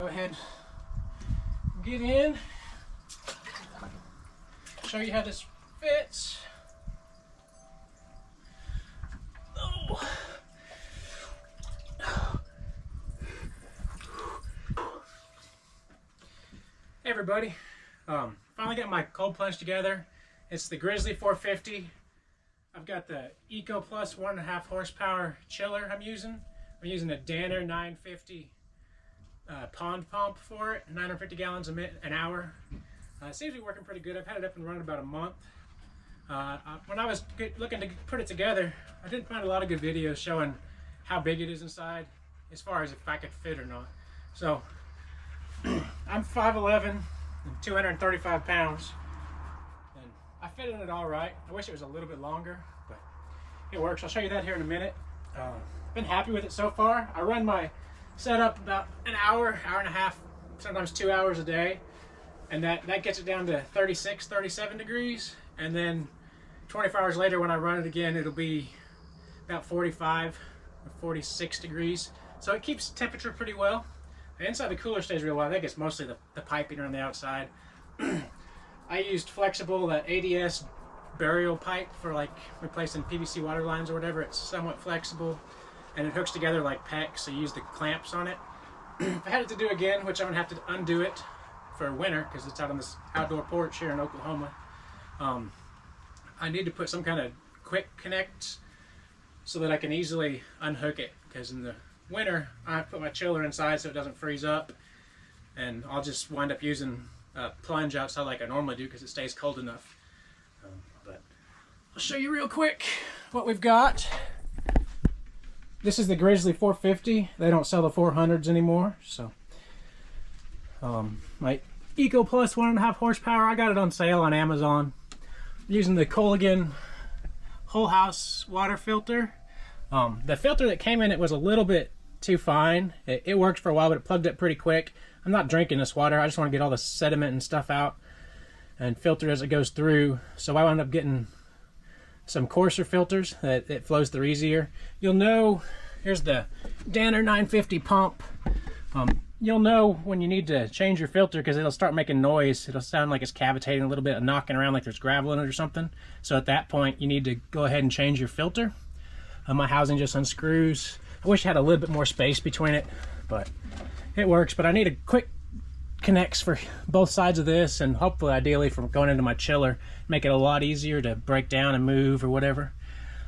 Go ahead, get in, show you how this fits. Oh. Hey everybody, finally got my cold plunge together. It's the Grizzly 450. I've got the Eco Plus 1.5 horsepower chiller I'm using. I'm using a Danner 950 pond pump for it, 950 gallons an hour. It seems to be working pretty good. I've had it up and running about a month. When I was looking to put it together, I didn't find a lot of good videos showing how big it is inside, as far as if I could fit or not. So I'm 5'11" and 235 pounds, and I fit in it all right. I wish it was a little bit longer, but it works. I'll show you that here in a minute. Been happy with it so far. I run my setup about an hour, hour and a half, sometimes 2 hours a day, and that gets it down to 36, 37 degrees, and then 24 hours later when I run it again, it'll be about 45 or 46 degrees. So it keeps temperature pretty well. Inside the cooler stays real well. I think it's mostly the piping on the outside. I used flexible, that ADS burial pipe for like replacing PVC water lines or whatever. It's somewhat flexible and it hooks together like PEX, so you use the clamps on it. If I had it to do again, which I'm gonna have to undo it for winter because it's out on this outdoor porch here in Oklahoma, I need to put some kind of quick connect so that I can easily unhook it, because in the winter I put my chiller inside so it doesn't freeze up, and I'll just wind up using a plunge outside like I normally do because it stays cold enough. But I'll show you real quick what we've got. This is the Grizzly 450. They don't sell the 400s anymore, so my Eco Plus 1.5 horsepower, I got it on sale on Amazon. I'm using the Colligan whole house water filter. The filter that came in it was a little bit too fine. It worked for a while, but it plugged up pretty quick. I'm not drinking this water. I just want to get all the sediment and stuff out and filter as it goes through. So I wound up getting some coarser filters that it flows through easier. You'll know, here's the Danner 950 pump. You'll know when you need to change your filter because it'll start making noise. It'll sound like it's cavitating a little bit and knocking around like there's gravel in it or something. So at that point, you need to go ahead and change your filter. My housing just unscrews. I wish I had a little bit more space between it, but it works. But I need a quick connects for both sides of this, and hopefully ideally from going into my chiller, make it a lot easier to break down and move or whatever.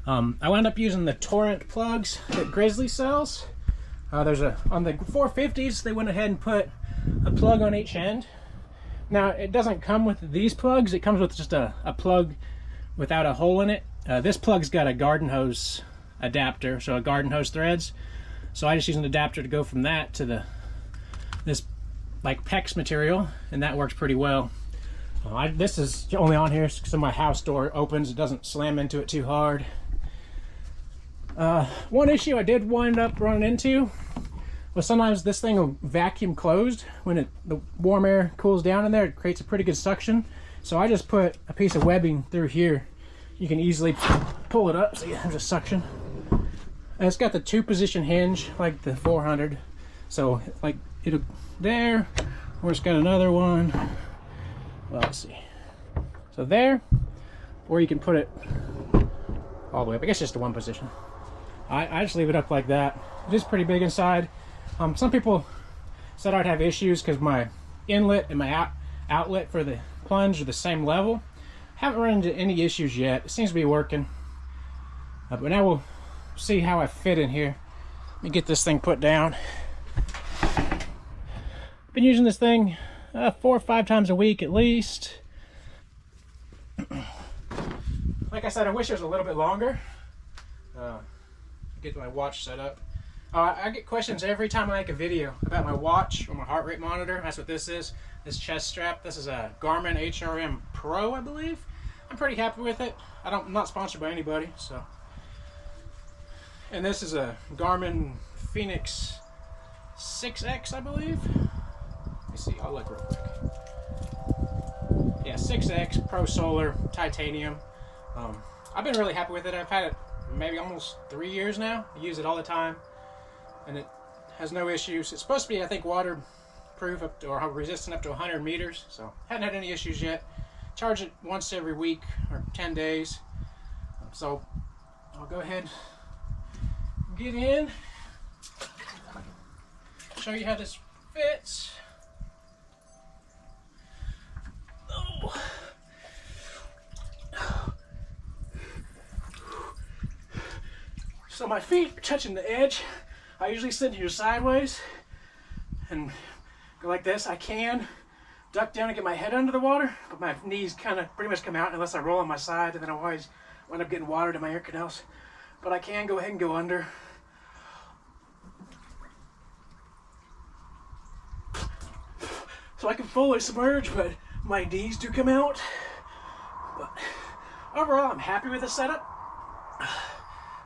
I wound up using the torrent plugs that Grizzly sells. On the 450s, they went ahead and put a plug on each end. Now it doesn't come with these plugs. It comes with just a plug without a hole in it. This plug's got a garden hose adapter, so a garden hose threads. So I just use an adapter to go from that to this like PEX material, and that works pretty well. This is only on here so my house door opens. It doesn't slam into it too hard. One issue I did wind up running into was sometimes this thing will vacuum closed when the warm air cools down in there. It creates a pretty good suction. So I just put a piece of webbing through here. You can easily pull it up so you have a suction. And it's got the 2-position hinge like the 400. So like it'll there, or it's got another one. Well, let's see. So there, or you can put it all the way up. I guess just to 1 position. I just leave it up like that. It is pretty big inside. Some people said I'd have issues because my inlet and my outlet for the plunge are the same level. Haven't run into any issues yet. It seems to be working. But now we'll see how I fit in here. Let me get this thing put down. Been using this thing 4 or 5 times a week at least. Like I said, I wish it was a little bit longer. Get my watch set up. I get questions every time I make a video about my watch or my heart rate monitor. That's what this is. This chest strap. This is a Garmin HRM Pro, I believe. I'm pretty happy with it. I'm not sponsored by anybody, so. And this is a Garmin Phoenix 6X, I believe. Let me see. I'll look real quick. Yeah, 6X Pro Solar Titanium. I've been really happy with it. I've had it maybe almost 3 years now. I use it all the time, and it has no issues. It's supposed to be, I think, waterproof up to, or resistant up to 100 meters. So haven't had any issues yet. Charge it once every week or 10 days. So I'll go ahead and get in, show you how this fits. Oh. So my feet are touching the edge. I usually sit here sideways and go like this. I can duck down and get my head under the water, but my knees kind of pretty much come out unless I roll on my side, and then I always wind up getting water to my ear canals. But I can go ahead and go under. So I can fully submerge, but my knees do come out. But overall, I'm happy with the setup.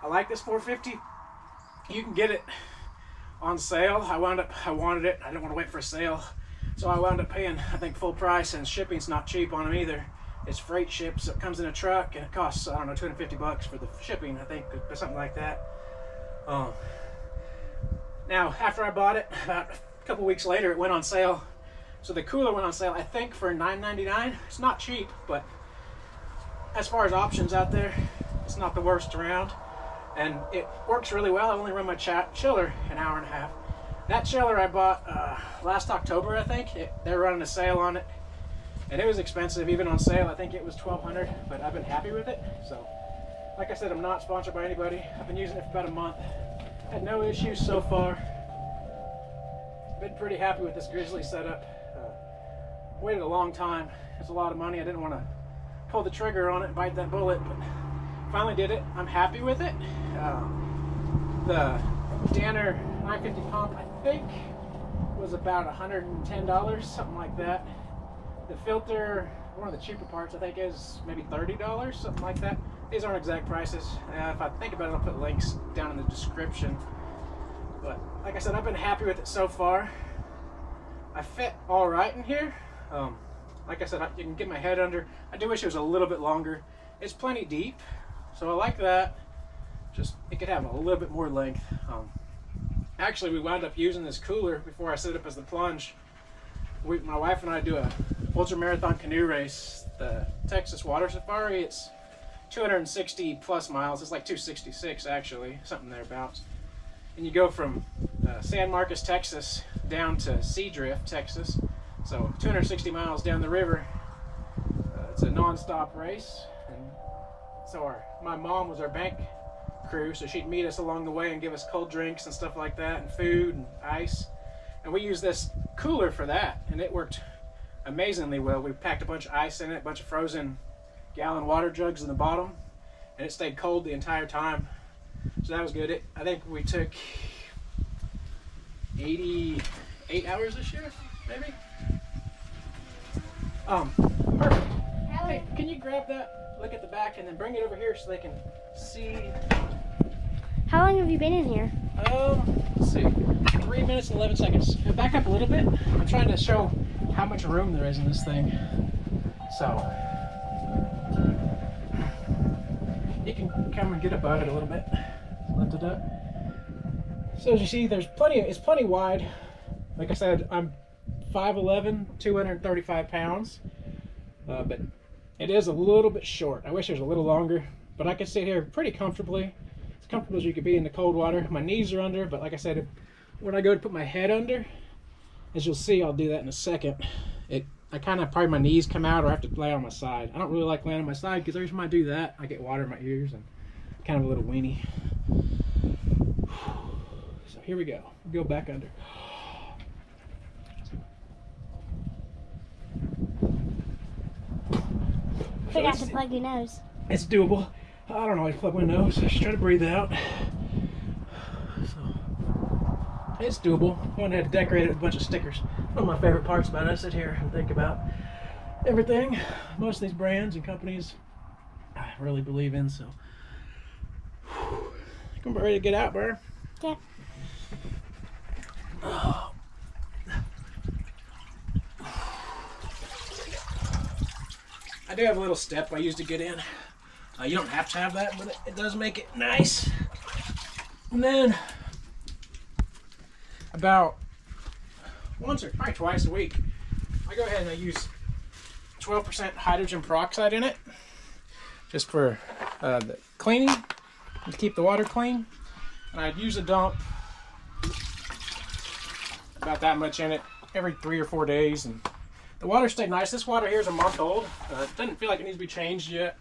I like this 450. You can get it on sale. I wanted it. I didn't want to wait for a sale. So I wound up paying, I think, full price, and shipping's not cheap on them either. It's freight shipped, so it comes in a truck, and it costs, I don't know, 250 bucks for the shipping, I think, or something like that. Now, after I bought it, about a couple weeks later, it went on sale. So the cooler went on sale, I think, for $9.99. It's not cheap, but as far as options out there, it's not the worst around. And it works really well. I only run my chiller an hour and a half. That chiller I bought last October, I think. They were running a sale on it, and it was expensive, even on sale. I think it was $1,200, but I've been happy with it. So, like I said, I'm not sponsored by anybody. I've been using it for about a month. Had no issues so far. Been pretty happy with this Grizzly setup. Waited a long time. It's a lot of money. I didn't want to pull the trigger on it and bite that bullet, but finally did it. I'm happy with it. The Danner 950 pump, I think, was about $110, something like that. The filter, one of the cheaper parts, I think, is maybe $30, something like that. These aren't exact prices. If I think about it, I'll put links down in the description. But like I said, I've been happy with it so far. I fit all right in here. Like I said, you can get my head under. I do wish it was a little bit longer. It's plenty deep, so I like that. Just, it could have a little bit more length. Actually, we wound up using this cooler before I set it up as the plunge. My wife and I do a ultra marathon canoe race, the Texas Water Safari. It's 260 plus miles. It's like 266 actually, something thereabouts. And you go from San Marcos, Texas, down to Seadrift, Texas. So 260 miles down the river. It's a non-stop race. And so my mom was our bank crew, so she'd meet us along the way and give us cold drinks and stuff like that, and food and ice. And we used this cooler for that, and it worked amazingly well. We packed a bunch of ice in it, a bunch of frozen gallon water jugs in the bottom, and it stayed cold the entire time. So that was good. I think we took 88 hours this year, maybe. Perfect. Hey, can you grab that, look at the back, and then bring it over here so they can see? How long have you been in here? Let's see, 3 minutes and 11 seconds. Back up a little bit. I'm trying to show how much room there is in this thing. So, you can come and get above it a little bit. Lift it up. So as you see, there's plenty. It's plenty wide. Like I said, I'm 5'11", 235 pounds, but it is a little bit short. I wish it was a little longer, but I can sit here pretty comfortably. As comfortable as you could be in the cold water. My knees are under, but like I said, when I go to put my head under, as you'll see, I'll do that in a second. I kind of, probably my knees come out, or I have to lay on my side. I don't really like laying on my side because every time I do that, I get water in my ears and kind of a little weenie. So here we go. We'll go back under. Forgot to plug your nose. It's doable. I don't know how to plug my nose. I just try to breathe out. So, it's doable. I went ahead and decorated it with a bunch of stickers. One of my favorite parts about it, I sit here and think about everything. Most of these brands and companies I really believe in, so. I'm ready to get out, bro. Yeah. Oh. I do have a little step I use to get in. You don't have to have that, but it does make it nice. And then about once or probably twice a week, I go ahead and I use 12% hydrogen peroxide in it, just for the cleaning, to keep the water clean. And I'd usually dump about that much in it every 3 or 4 days, and the water stayed nice. This water here is a month old. It doesn't feel like it needs to be changed yet.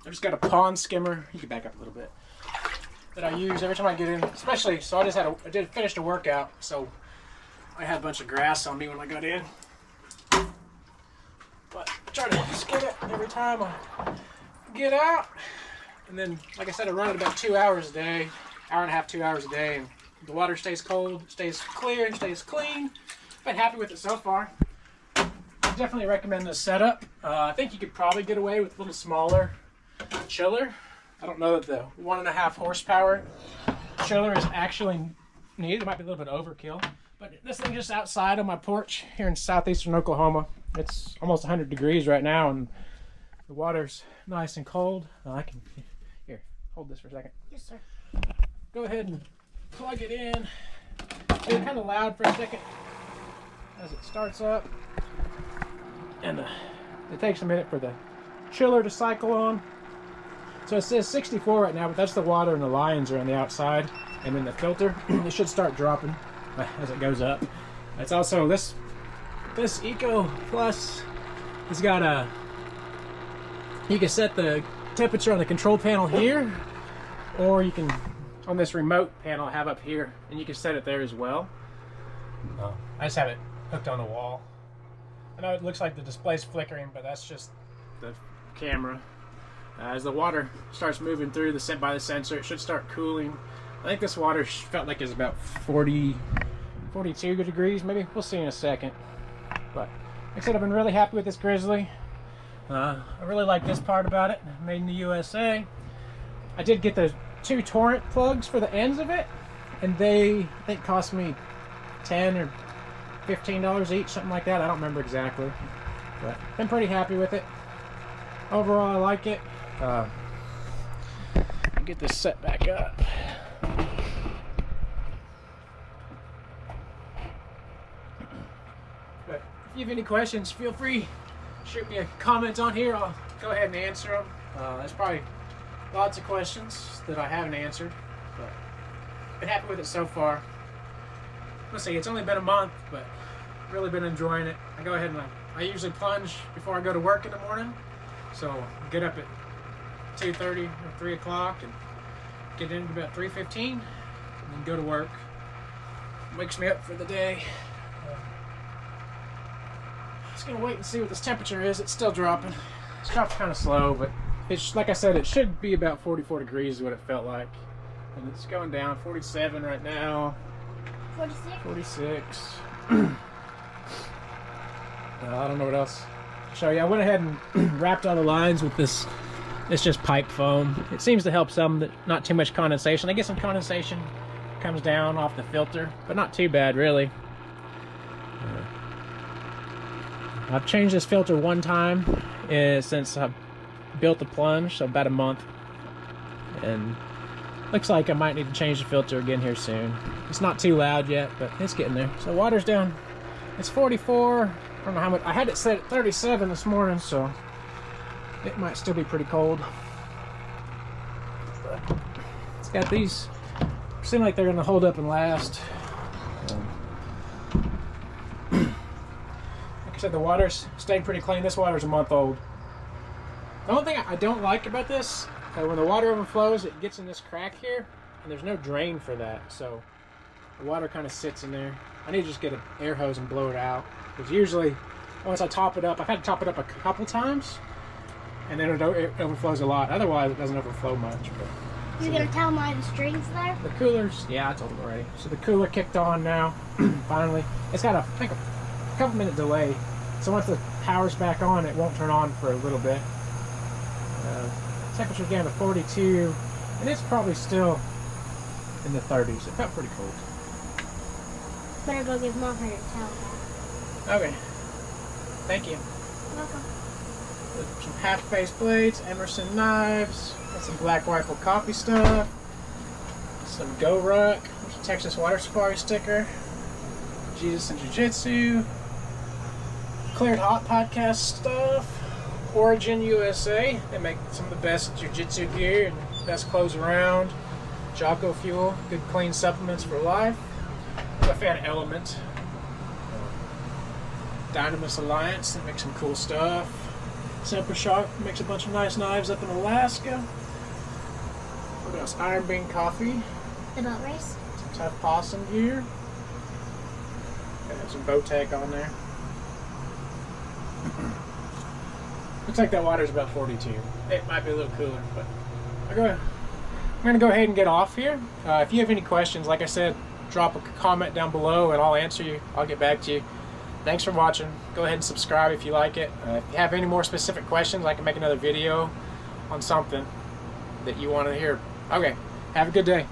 I just got a pond skimmer. You can back up a little bit. That I use every time I get in, especially. So I did finish a workout, so I had a bunch of grass on me when I got in. But I try to skid it every time I get out. And then, like I said, I run it about 2 hours a day, hour and a half, 2 hours a day. And the water stays cold, stays clear, and stays clean. Been happy with it so far. Definitely recommend this setup. I think you could probably get away with a little smaller chiller. I don't know that the 1.5 horsepower chiller is actually needed. It might be a little bit overkill. But this thing just outside on my porch here in southeastern Oklahoma. It's almost 100 degrees right now, and the water's nice and cold. I can, here, hold this for a second. Yes, sir. Go ahead and plug it in. It's kind of loud for a second as it starts up. And it takes a minute for the chiller to cycle on. So it says 64 right now, but that's the water and the lines are on the outside. And then the filter, it should start dropping as it goes up. It's also this Eco Plus has got a, you can set the temperature on the control panel here, or you can, on this remote panel I have up here, and you can set it there as well. I just have it hooked on the wall. I know it looks like the display's flickering, but that's just the camera. As the water starts moving through by the sensor, it should start cooling. I think this water felt like it's about 42 degrees, maybe. We'll see in a second. But like I said, I've been really happy with this Grizzly. I really like this part about it. Made in the USA. I did get the 2 torrent plugs for the ends of it, and they, I think, cost me $10 or $15 each, something like that. I don't remember exactly, but been pretty happy with it. Overall, I like it. Get this set back up. But if you have any questions, feel free to shoot me a comment on here. I'll go ahead and answer them. There's probably lots of questions that I haven't answered, but been happy with it so far. Let's see, it's only been a month, but really been enjoying it. I go ahead and I usually plunge before I go to work in the morning. So I get up at 2:30 or 3 o'clock and get in about 3:15 and then go to work. Wakes me up for the day. Just gonna wait and see what this temperature is. It's still dropping. It's dropped kind of slow, but it's, like I said, it should be about 44 degrees is what it felt like. And it's going down, 47 right now. 46. I don't know what else to show you. I went ahead and wrapped all the lines with this. It's just pipe foam. It seems to help some, that not too much condensation. I get some condensation comes down off the filter, but not too bad really. I've changed this filter one time since I built the plunge, so about a month, and looks like I might need to change the filter again here soon. It's not too loud yet, but it's getting there. So water's down. It's 44. I don't know how much. I had it set at 37 this morning, so it might still be pretty cold. But it's got these. Seem like they're going to hold up and last. Like I said, the water's staying pretty clean. This water's a month old. The only thing I don't like about this, when the water overflows, it gets in this crack here, and there's no drain for that, so the water kind of sits in there. I need to just get an air hose and blow it out, because usually once I top it up, I've had to top it up a couple times, and then it overflows a lot. Otherwise, it doesn't overflow much. But You're gonna tell them why the string's there? the coolers, yeah, I told them already. So the cooler kicked on now, finally. It's got I think a couple minute delay, so once the power's back on, it won't turn on for a little bit. Temperature's down to 42, and it's probably still in the 30s. It felt pretty cold. Better go give Mom her towel. Okay. Thank you. You're welcome. Some half-face blades, Emerson knives, got some Black Rifle coffee stuff, some Go Ruck, there's a Texas Water Safari sticker, Jesus and Jiu-Jitsu, Cleared Hot podcast stuff, Origin USA. They make some of the best Jiu-Jitsu gear and best clothes around. Jocko Fuel, good clean supplements for life. I'm a fan of Element. Dynamis Alliance, they make some cool stuff. Semper Sharp makes a bunch of nice knives up in Alaska. What else? Iron Bean Coffee. The boat race? Some tough possum gear. Got some Bowtech on there. Looks like that water's about 42. It might be a little cooler, but I'm going to go ahead and get off here. If you have any questions, like I said, drop a comment down below and I'll answer you. I'll get back to you. Thanks for watching. Go ahead and subscribe if you like it. If you have any more specific questions, I can make another video on something that you want to hear. Okay, have a good day.